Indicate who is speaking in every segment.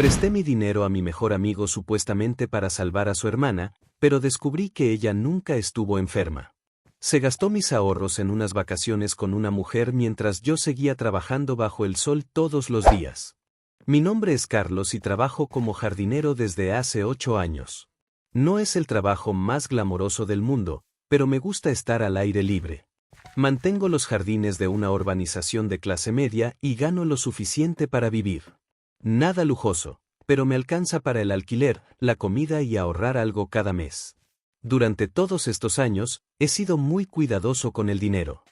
Speaker 1: Presté mi dinero a mi mejor amigo supuestamente para salvar a su hermana, pero descubrí que ella nunca estuvo enferma. Se gastó mis ahorros en unas vacaciones con una mujer mientras yo seguía trabajando bajo el sol todos los días. Mi nombre es Carlos y trabajo como jardinero desde hace 8 años. No es el trabajo más glamoroso del mundo, pero me gusta estar al aire libre. Mantengo los jardines de una urbanización de clase media y gano lo suficiente para vivir. Nada lujoso, pero me alcanza para el alquiler, la comida y ahorrar algo cada mes. Durante todos estos años, he sido muy cuidadoso con el dinero.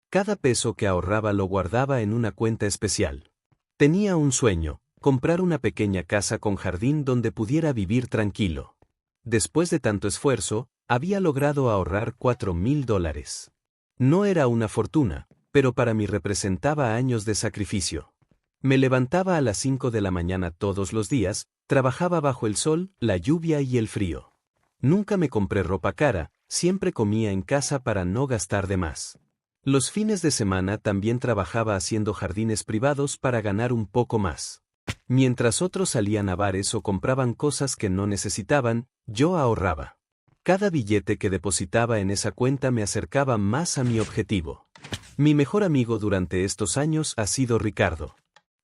Speaker 1: Cada peso que ahorraba lo guardaba en una cuenta especial. Tenía un sueño: comprar una pequeña casa con jardín donde pudiera vivir tranquilo. Después de tanto esfuerzo, había logrado ahorrar $4,000. No era una fortuna, pero para mí representaba años de sacrificio. Me levantaba a las 5 de la mañana todos los días, trabajaba bajo el sol, la lluvia y el frío. Nunca me compré ropa cara, siempre comía en casa para no gastar de más. Los fines de semana también trabajaba haciendo jardines privados para ganar un poco más. Mientras otros salían a bares o compraban cosas que no necesitaban, yo ahorraba. Cada billete que depositaba en esa cuenta me acercaba más a mi objetivo. Mi mejor amigo durante estos años ha sido Ricardo.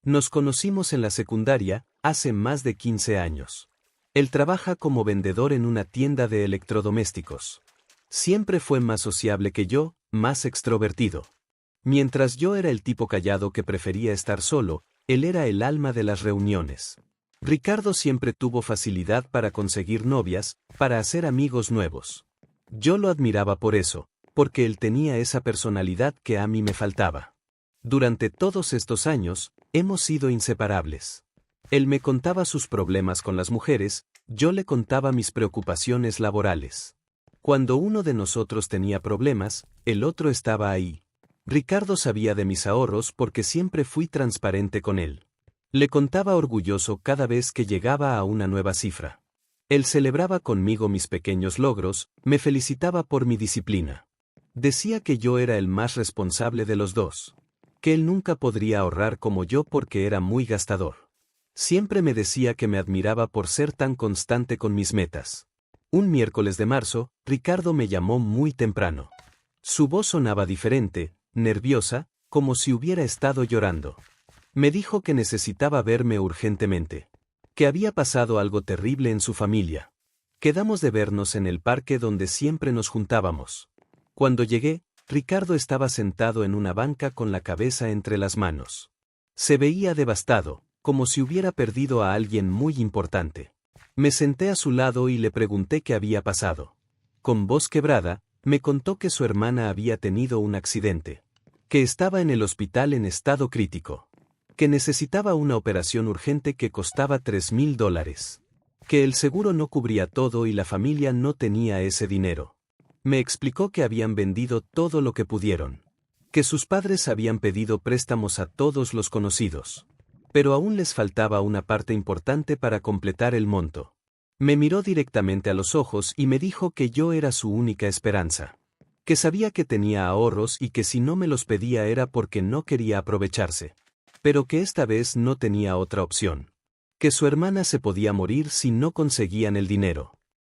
Speaker 1: Nos conocimos en la secundaria, hace más de 15 años. Él trabaja como vendedor en una tienda de electrodomésticos. Siempre fue más sociable que yo, más extrovertido. Mientras yo era el tipo callado que prefería estar solo, él era el alma de las reuniones. Ricardo siempre tuvo facilidad para conseguir novias, para hacer amigos nuevos. Yo lo admiraba por eso, porque él tenía esa personalidad que a mí me faltaba. Durante todos estos años, hemos sido inseparables. Él me contaba sus problemas con las mujeres, yo le contaba mis preocupaciones laborales. Cuando uno de nosotros tenía problemas, el otro estaba ahí. Ricardo sabía de mis ahorros porque siempre fui transparente con él. Le contaba orgulloso cada vez que llegaba a una nueva cifra. Él celebraba conmigo mis pequeños logros, me felicitaba por mi disciplina. Decía que yo era el más responsable de los dos. Que él nunca podría ahorrar como yo porque era muy gastador. Siempre me decía que me admiraba por ser tan constante con mis metas. Un miércoles de marzo, Ricardo me llamó muy temprano. Su voz sonaba diferente, nerviosa, como si hubiera estado llorando. Me dijo que necesitaba verme urgentemente. Que había pasado algo terrible en su familia. Quedamos de vernos en el parque donde siempre nos juntábamos. Cuando llegué, Ricardo estaba sentado en una banca con la cabeza entre las manos. Se veía devastado, como si hubiera perdido a alguien muy importante. Me senté a su lado y le pregunté qué había pasado. Con voz quebrada, me contó que su hermana había tenido un accidente. Que estaba en el hospital en estado crítico. Que necesitaba una operación urgente que costaba $3,000. Que el seguro no cubría todo y la familia no tenía ese dinero. Me explicó que habían vendido todo lo que pudieron. Que sus padres habían pedido préstamos a todos los conocidos. Pero aún les faltaba una parte importante para completar el monto. Me miró directamente a los ojos y me dijo que yo era su única esperanza. Que sabía que tenía ahorros y que si no me los pedía era porque no quería aprovecharse. Pero que esta vez no tenía otra opción. Que su hermana se podía morir si no conseguían el dinero.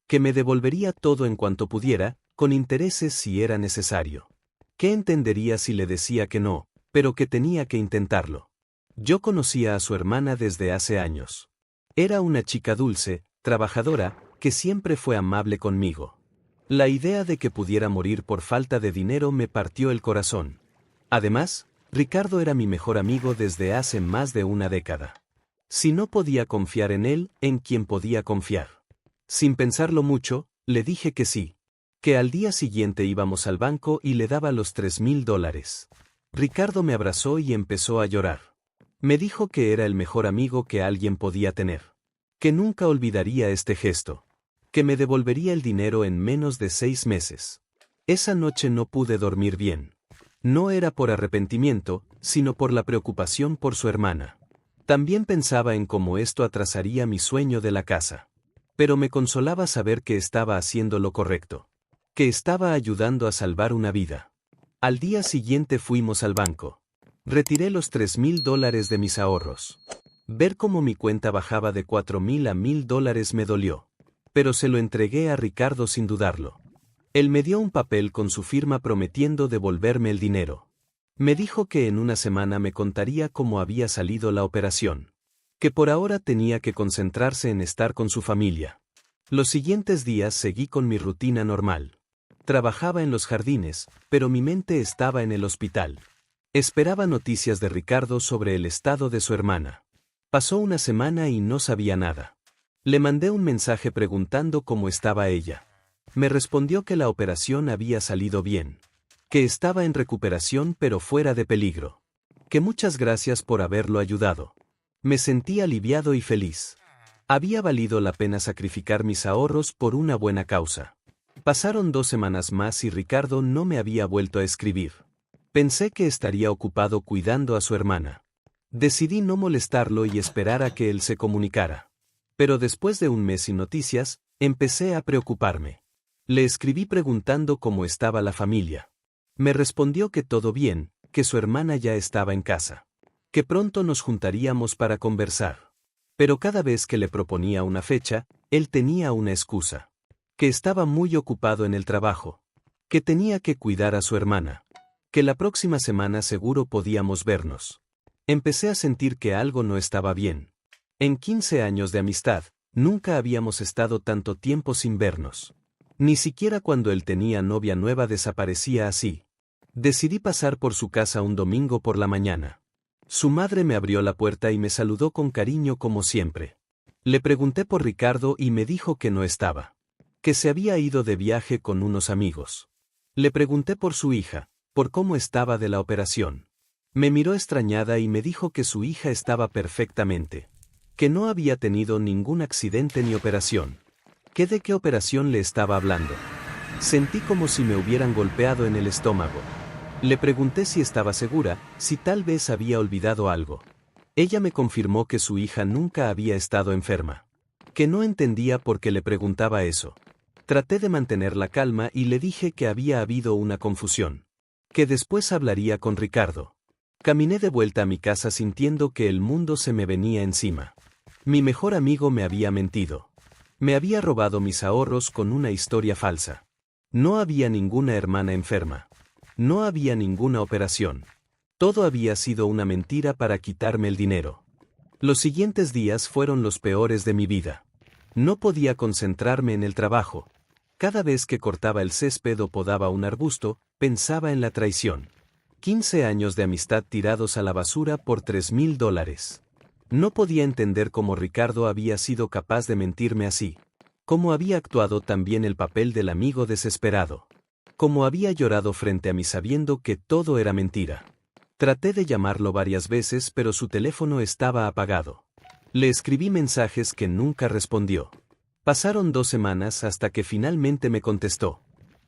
Speaker 1: Que me devolvería todo en cuanto pudiera, con intereses si era necesario. Que entendería si le decía que no, pero que tenía que intentarlo. Yo conocía a su hermana desde hace años. Era una chica dulce, trabajadora, que siempre fue amable conmigo. La idea de que pudiera morir por falta de dinero me partió el corazón. Además, Ricardo era mi mejor amigo desde hace más de una década. Si no podía confiar en él, ¿en quién podía confiar? Sin pensarlo mucho, le dije que sí. Que al día siguiente íbamos al banco y le daba los $3,000. Ricardo me abrazó y empezó a llorar. Me dijo que era el mejor amigo que alguien podía tener. Que nunca olvidaría este gesto. Que me devolvería el dinero en menos de 6 meses. Esa noche no pude dormir bien. No era por arrepentimiento, sino por la preocupación por su hermana. También pensaba en cómo esto atrasaría mi sueño de la casa. Pero me consolaba saber que estaba haciendo lo correcto. Que estaba ayudando a salvar una vida. Al día siguiente fuimos al banco. Retiré los $3,000 de mis ahorros. Ver cómo mi cuenta bajaba de $4,000 a $1,000 me dolió. Pero se lo entregué a Ricardo sin dudarlo. Él me dio un papel con su firma prometiendo devolverme el dinero. Me dijo que en una semana me contaría cómo había salido la operación. Que por ahora tenía que concentrarse en estar con su familia. Los siguientes días seguí con mi rutina normal. Trabajaba en los jardines, pero mi mente estaba en el hospital. Esperaba noticias de Ricardo sobre el estado de su hermana. Pasó una semana y no sabía nada. Le mandé un mensaje preguntando cómo estaba ella. Me respondió que la operación había salido bien. Que estaba en recuperación pero fuera de peligro. Que muchas gracias por haberlo ayudado. Me sentí aliviado y feliz. Había valido la pena sacrificar mis ahorros por una buena causa. Pasaron 2 semanas más y Ricardo no me había vuelto a escribir. Pensé que estaría ocupado cuidando a su hermana. Decidí no molestarlo y esperar a que él se comunicara. Pero después de un mes sin noticias, empecé a preocuparme. Le escribí preguntando cómo estaba la familia. Me respondió que todo bien, que su hermana ya estaba en casa. Que pronto nos juntaríamos para conversar. Pero cada vez que le proponía una fecha, él tenía una excusa. Que estaba muy ocupado en el trabajo. Que tenía que cuidar a su hermana. Que la próxima semana seguro podíamos vernos. Empecé a sentir que algo no estaba bien. En 15 años de amistad, nunca habíamos estado tanto tiempo sin vernos. Ni siquiera cuando él tenía novia nueva desaparecía así. Decidí pasar por su casa un domingo por la mañana. Su madre me abrió la puerta y me saludó con cariño como siempre. Le pregunté por Ricardo y me dijo que no estaba. Que se había ido de viaje con unos amigos. Le pregunté por su hija, por cómo estaba de la operación. Me miró extrañada y me dijo que su hija estaba perfectamente. Que no había tenido ningún accidente ni operación. ¿Qué de qué operación le estaba hablando? Sentí como si me hubieran golpeado en el estómago. Le pregunté si estaba segura, si tal vez había olvidado algo. Ella me confirmó que su hija nunca había estado enferma. Que no entendía por qué le preguntaba eso. Traté de mantener la calma y le dije que había habido una confusión. Que después hablaría con Ricardo. Caminé de vuelta a mi casa sintiendo que el mundo se me venía encima. Mi mejor amigo me había mentido. Me había robado mis ahorros con una historia falsa. No había ninguna hermana enferma. No había ninguna operación. Todo había sido una mentira para quitarme el dinero. Los siguientes días fueron los peores de mi vida. No podía concentrarme en el trabajo. Cada vez que cortaba el césped o podaba un arbusto, pensaba en la traición. 15 años de amistad tirados a la basura por $3,000. No podía entender cómo Ricardo había sido capaz de mentirme así. Cómo había actuado también el papel del amigo desesperado. Cómo había llorado frente a mí sabiendo que todo era mentira. Traté de llamarlo varias veces pero su teléfono estaba apagado. Le escribí mensajes que nunca respondió. Pasaron 2 semanas hasta que finalmente me contestó.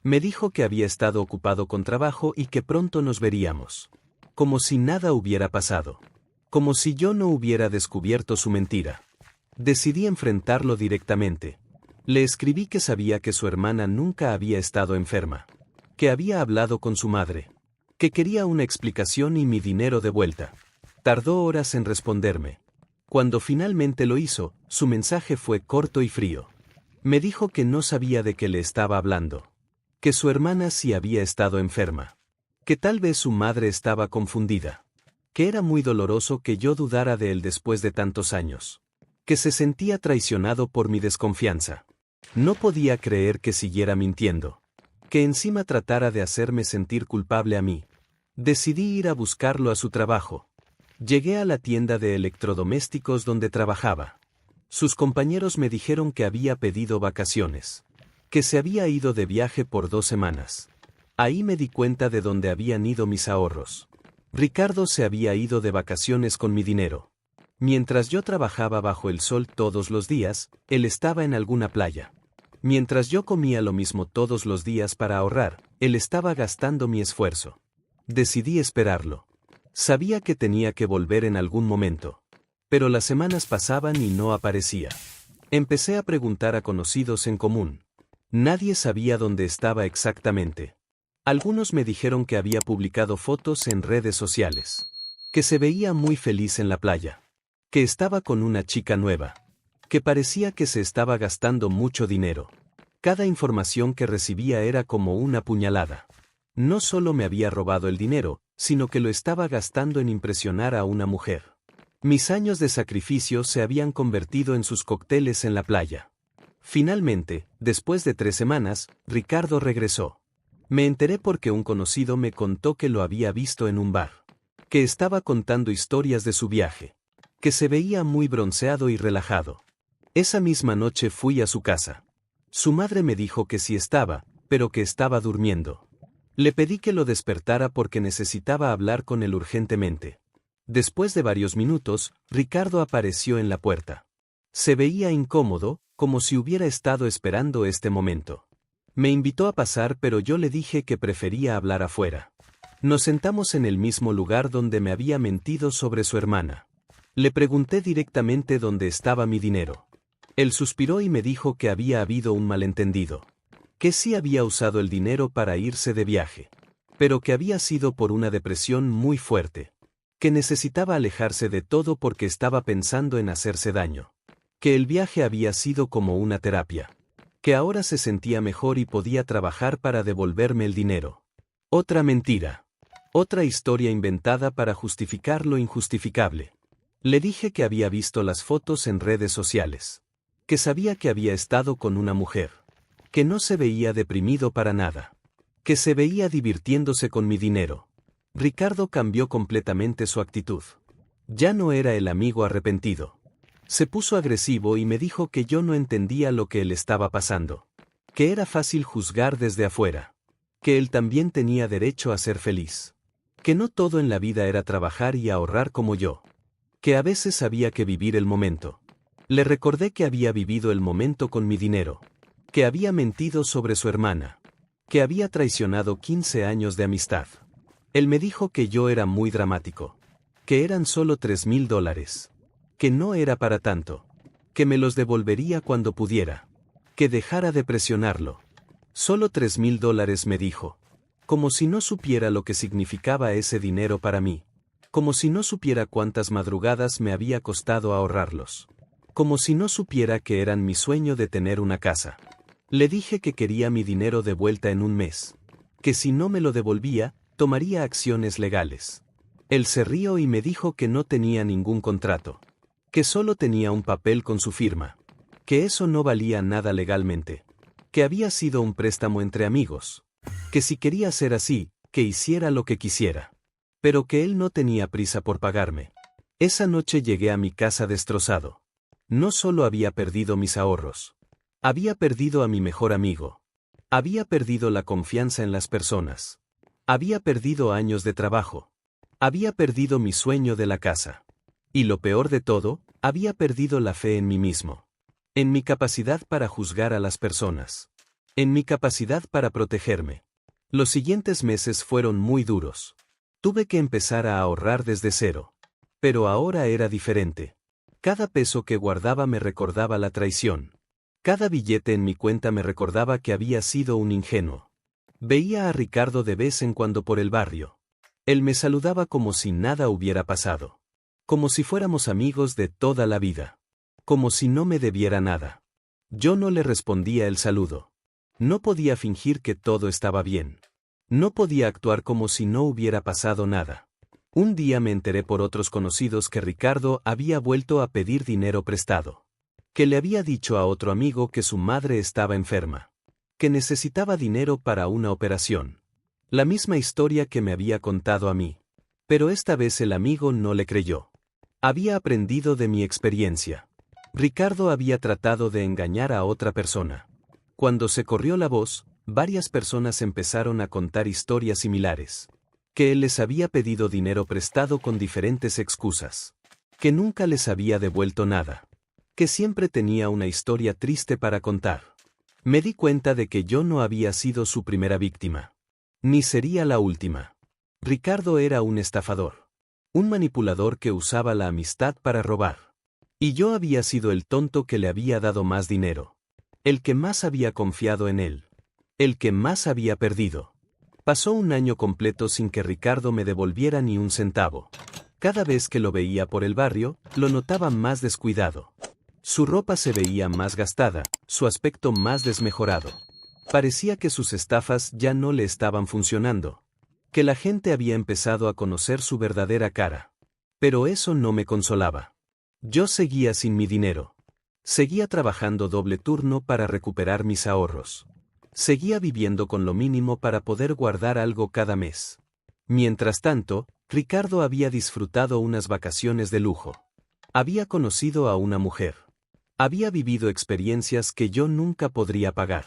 Speaker 1: Me dijo que había estado ocupado con trabajo y que pronto nos veríamos. Como si nada hubiera pasado. Como si yo no hubiera descubierto su mentira. Decidí enfrentarlo directamente. Le escribí que sabía que su hermana nunca había estado enferma. Que había hablado con su madre. Que quería una explicación y mi dinero de vuelta. Tardó horas en responderme. Cuando finalmente lo hizo, su mensaje fue corto y frío. Me dijo que no sabía de qué le estaba hablando. Que su hermana sí había estado enferma. Que tal vez su madre estaba confundida. Que era muy doloroso que yo dudara de él después de tantos años. Que se sentía traicionado por mi desconfianza. No podía creer que siguiera mintiendo. Que encima tratara de hacerme sentir culpable a mí. Decidí ir a buscarlo a su trabajo. Llegué a la tienda de electrodomésticos donde trabajaba. Sus compañeros me dijeron que había pedido vacaciones. Que se había ido de viaje por 2 semanas. Ahí me di cuenta de dónde habían ido mis ahorros. Ricardo se había ido de vacaciones con mi dinero. Mientras yo trabajaba bajo el sol todos los días, él estaba en alguna playa. Mientras yo comía lo mismo todos los días para ahorrar, él estaba gastando mi esfuerzo. Decidí esperarlo. Sabía que tenía que volver en algún momento. Pero las semanas pasaban y no aparecía. Empecé a preguntar a conocidos en común. Nadie sabía dónde estaba exactamente. Algunos me dijeron que había publicado fotos en redes sociales. Que se veía muy feliz en la playa. que estaba con una chica nueva, que parecía que se estaba gastando mucho dinero. Cada información que recibía era como una puñalada. No solo me había robado el dinero, sino que lo estaba gastando en impresionar a una mujer. Mis años de sacrificio se habían convertido en sus cócteles en la playa. Finalmente, después de 3 semanas, Ricardo regresó. Me enteré porque un conocido me contó que lo había visto en un bar, que estaba contando historias de su viaje, que se veía muy bronceado y relajado. Esa misma noche fui a su casa. Su madre me dijo que sí estaba, pero que estaba durmiendo. Le pedí que lo despertara porque necesitaba hablar con él urgentemente. Después de varios minutos, Ricardo apareció en la puerta. Se veía incómodo, como si hubiera estado esperando este momento. Me invitó a pasar, pero yo le dije que prefería hablar afuera. Nos sentamos en el mismo lugar donde me había mentido sobre su hermana. Le pregunté directamente dónde estaba mi dinero. Él suspiró y me dijo que había habido un malentendido. Que sí había usado el dinero para irse de viaje. Pero que había sido por una depresión muy fuerte. Que necesitaba alejarse de todo porque estaba pensando en hacerse daño. Que el viaje había sido como una terapia. Que ahora se sentía mejor y podía trabajar para devolverme el dinero. Otra mentira. Otra historia inventada para justificar lo injustificable. Le dije que había visto las fotos en redes sociales. Que sabía que había estado con una mujer. Que no se veía deprimido para nada. Que se veía divirtiéndose con mi dinero. Ricardo cambió completamente su actitud. Ya no era el amigo arrepentido. Se puso agresivo y me dijo que yo no entendía lo que él estaba pasando. Que era fácil juzgar desde afuera. Que él también tenía derecho a ser feliz. Que no todo en la vida era trabajar y ahorrar como yo. Que a veces había que vivir el momento. Le recordé que había vivido el momento con mi dinero. Que había mentido sobre su hermana. Que había traicionado 15 años de amistad. Él me dijo que yo era muy dramático. Que eran solo $3,000. Que no era para tanto. Que me los devolvería cuando pudiera. Que dejara de presionarlo. Solo $3,000 me dijo. Como si no supiera lo que significaba ese dinero para mí. Como si no supiera cuántas madrugadas me había costado ahorrarlos. Como si no supiera que eran mi sueño de tener una casa. Le dije que quería mi dinero de vuelta en un mes. Que si no me lo devolvía, tomaría acciones legales. Él se rió y me dijo que no tenía ningún contrato. Que solo tenía un papel con su firma. Que eso no valía nada legalmente. Que había sido un préstamo entre amigos. Que si quería ser así, que hiciera lo que quisiera. Pero que él no tenía prisa por pagarme. Esa noche llegué a mi casa destrozado. No solo había perdido mis ahorros. Había perdido a mi mejor amigo. Había perdido la confianza en las personas. Había perdido años de trabajo. Había perdido mi sueño de la casa. Y lo peor de todo, había perdido la fe en mí mismo. En mi capacidad para juzgar a las personas. En mi capacidad para protegerme. Los siguientes meses fueron muy duros. Tuve que empezar a ahorrar desde cero. Pero ahora era diferente. Cada peso que guardaba me recordaba la traición. Cada billete en mi cuenta me recordaba que había sido un ingenuo. Veía a Ricardo de vez en cuando por el barrio. Él me saludaba como si nada hubiera pasado. Como si fuéramos amigos de toda la vida. Como si no me debiera nada. Yo no le respondía el saludo. No podía fingir que todo estaba bien. No podía actuar como si no hubiera pasado nada. Un día me enteré por otros conocidos que Ricardo había vuelto a pedir dinero prestado. Que le había dicho a otro amigo que su madre estaba enferma. Que necesitaba dinero para una operación. La misma historia que me había contado a mí. Pero esta vez el amigo no le creyó. Había aprendido de mi experiencia. Ricardo había tratado de engañar a otra persona. Cuando se corrió la voz, varias personas empezaron a contar historias similares. Que él les había pedido dinero prestado con diferentes excusas. Que nunca les había devuelto nada. Que siempre tenía una historia triste para contar. Me di cuenta de que yo no había sido su primera víctima. Ni sería la última. Ricardo era un estafador. Un manipulador que usaba la amistad para robar. Y yo había sido el tonto que le había dado más dinero. El que más había confiado en él. El que más había perdido. Pasó un año completo sin que Ricardo me devolviera ni un centavo. Cada vez que lo veía por el barrio, lo notaba más descuidado. Su ropa se veía más gastada, su aspecto más desmejorado. Parecía que sus estafas ya no le estaban funcionando. Que la gente había empezado a conocer su verdadera cara. Pero eso no me consolaba. Yo seguía sin mi dinero. Seguía trabajando doble turno para recuperar mis ahorros. Seguía viviendo con lo mínimo para poder guardar algo cada mes. Mientras tanto, Ricardo había disfrutado unas vacaciones de lujo. Había conocido a una mujer. Había vivido experiencias que yo nunca podría pagar.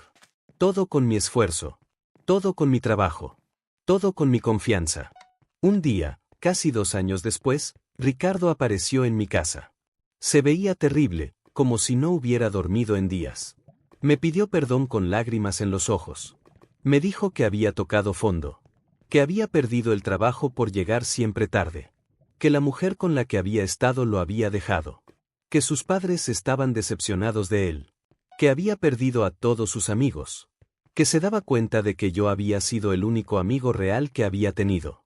Speaker 1: Todo con mi esfuerzo. Todo con mi trabajo. Todo con mi confianza. Un día, casi 2 años después, Ricardo apareció en mi casa. Se veía terrible, como si no hubiera dormido en días. Me pidió perdón con lágrimas en los ojos. Me dijo que había tocado fondo. Que había perdido el trabajo por llegar siempre tarde. Que la mujer con la que había estado lo había dejado. Que sus padres estaban decepcionados de él. Que había perdido a todos sus amigos. Que se daba cuenta de que yo había sido el único amigo real que había tenido.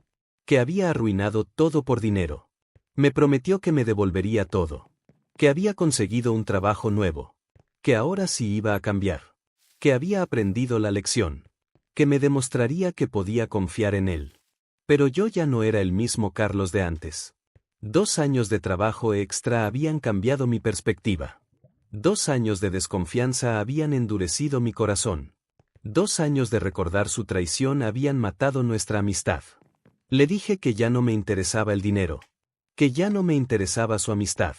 Speaker 1: Que había arruinado todo por dinero. Me prometió que me devolvería todo. Que había conseguido un trabajo nuevo. Que ahora sí iba a cambiar. Que había aprendido la lección. Que me demostraría que podía confiar en él. Pero yo ya no era el mismo Carlos de antes. 2 años de trabajo extra habían cambiado mi perspectiva. 2 años de desconfianza habían endurecido mi corazón. 2 años de recordar su traición habían matado nuestra amistad. Le dije que ya no me interesaba el dinero. Que ya no me interesaba su amistad.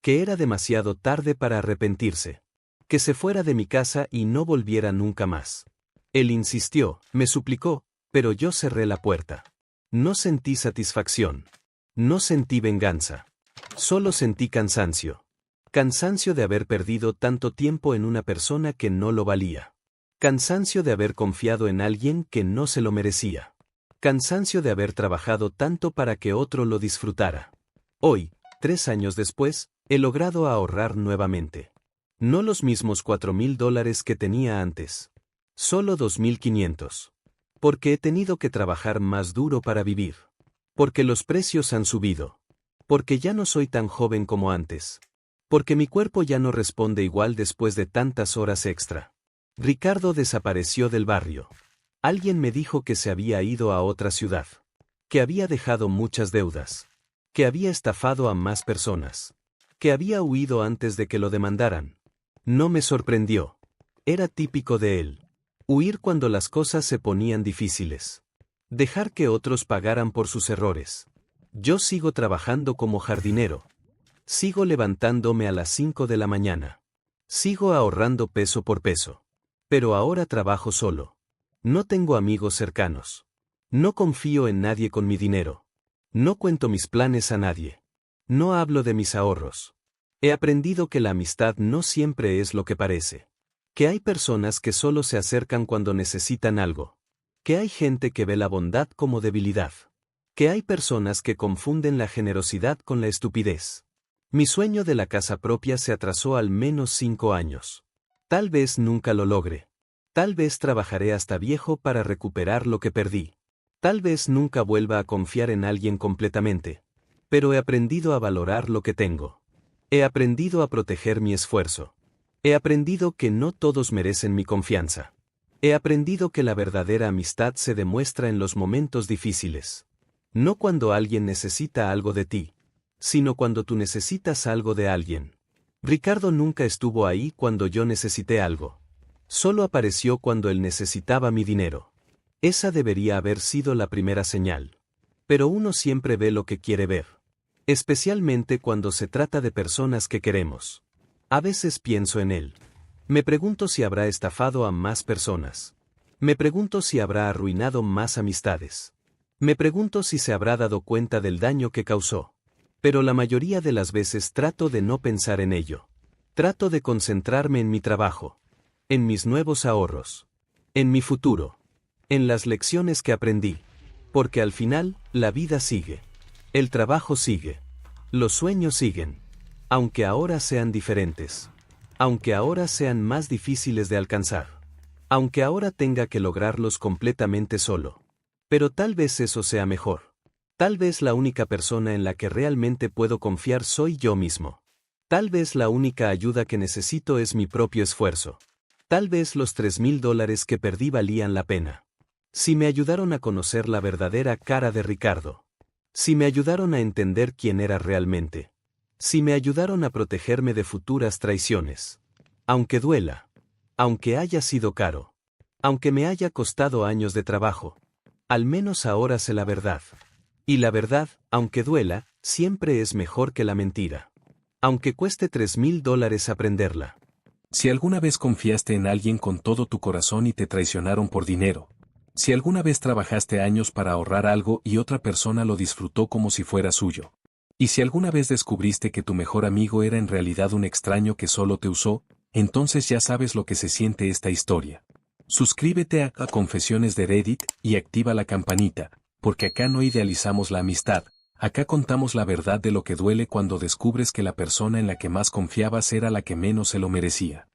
Speaker 1: Que era demasiado tarde para arrepentirse. Que se fuera de mi casa y no volviera nunca más. Él insistió, me suplicó, pero yo cerré la puerta. No sentí satisfacción. No sentí venganza. Solo sentí cansancio. Cansancio de haber perdido tanto tiempo en una persona que no lo valía. Cansancio de haber confiado en alguien que no se lo merecía. Cansancio de haber trabajado tanto para que otro lo disfrutara. Hoy, 3 años después, he logrado ahorrar nuevamente. No los mismos $4,000 que tenía antes. Solo 2,500. Porque he tenido que trabajar más duro para vivir. Porque los precios han subido. Porque ya no soy tan joven como antes. Porque mi cuerpo ya no responde igual después de tantas horas extra. Ricardo desapareció del barrio. Alguien me dijo que se había ido a otra ciudad. Que había dejado muchas deudas. Que había estafado a más personas. Que había huido antes de que lo demandaran. No me sorprendió. Era típico de él. Huir cuando las cosas se ponían difíciles. Dejar que otros pagaran por sus errores. Yo sigo trabajando como jardinero. Sigo levantándome a las 5 de la mañana. Sigo ahorrando peso por peso. Pero ahora trabajo solo. No tengo amigos cercanos. No confío en nadie con mi dinero. No cuento mis planes a nadie. No hablo de mis ahorros. He aprendido que la amistad no siempre es lo que parece. Que hay personas que solo se acercan cuando necesitan algo. Que hay gente que ve la bondad como debilidad. Que hay personas que confunden la generosidad con la estupidez. Mi sueño de la casa propia se atrasó al menos 5 años. Tal vez nunca lo logre. Tal vez trabajaré hasta viejo para recuperar lo que perdí. Tal vez nunca vuelva a confiar en alguien completamente. Pero he aprendido a valorar lo que tengo. He aprendido a proteger mi esfuerzo. He aprendido que no todos merecen mi confianza. He aprendido que la verdadera amistad se demuestra en los momentos difíciles. No cuando alguien necesita algo de ti, sino cuando tú necesitas algo de alguien. Ricardo nunca estuvo ahí cuando yo necesité algo. Solo apareció cuando él necesitaba mi dinero. Esa debería haber sido la primera señal. Pero uno siempre ve lo que quiere ver. Especialmente cuando se trata de personas que queremos. A veces pienso en él. Me pregunto si habrá estafado a más personas. Me pregunto si habrá arruinado más amistades. Me pregunto si se habrá dado cuenta del daño que causó. Pero la mayoría de las veces trato de no pensar en ello. Trato de concentrarme en mi trabajo. En mis nuevos ahorros. En mi futuro. En las lecciones que aprendí. Porque al final, la vida sigue. El trabajo sigue. Los sueños siguen. Aunque ahora sean diferentes. Aunque ahora sean más difíciles de alcanzar. Aunque ahora tenga que lograrlos completamente solo. Pero tal vez eso sea mejor. Tal vez la única persona en la que realmente puedo confiar soy yo mismo. Tal vez la única ayuda que necesito es mi propio esfuerzo. Tal vez los $3,000 que perdí valían la pena. Si me ayudaron a conocer la verdadera cara de Ricardo. Si me ayudaron a entender quién era realmente. Si me ayudaron a protegerme de futuras traiciones. Aunque duela. Aunque haya sido caro. Aunque me haya costado años de trabajo. Al menos ahora sé la verdad. Y la verdad, aunque duela, siempre es mejor que la mentira. Aunque cueste $3,000 aprenderla.
Speaker 2: Si alguna vez confiaste en alguien con todo tu corazón y te traicionaron por dinero. Si alguna vez trabajaste años para ahorrar algo y otra persona lo disfrutó como si fuera suyo. Y si alguna vez descubriste que tu mejor amigo era en realidad un extraño que solo te usó, entonces ya sabes lo que se siente esta historia. Suscríbete a Confesiones de Reddit y activa la campanita, porque acá no idealizamos la amistad, acá contamos la verdad de lo que duele cuando descubres que la persona en la que más confiabas era la que menos se lo merecía.